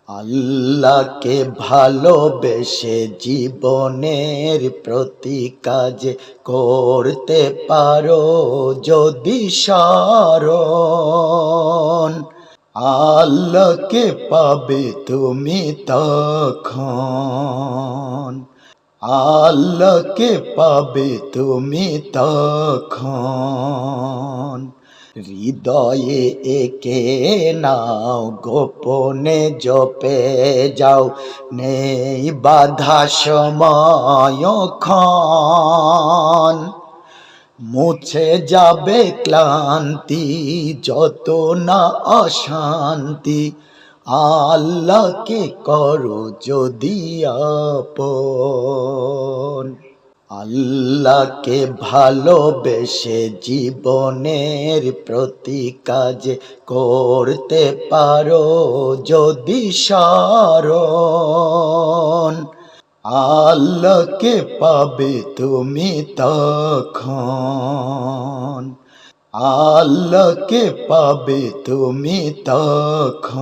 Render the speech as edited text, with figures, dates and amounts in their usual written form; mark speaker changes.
Speaker 1: আল্লাহকে ভালোবেসে জীবনের প্রতি কাজ করতে পারো যদি স্মরণ, আল্লাহকে পাবে তুমি তখন, আল্লাহকে পাবে তুমি তখন। হৃদয়ে একে নাও, গোপনে জপে যাও, নেই বাধা সময়ক্ষণ। মুছে যাবে ক্লান্তি, যত না অশান্তি, আল্লাহকে করো যদি আপন। আল্লাহকে ভালোবেসে জীবনের প্রতি কাজ করতে পারো যদি স্মরণ, আল্লাহকে পাবে তুমি তখন, আল্লাহকে পাবে তুমি তখন।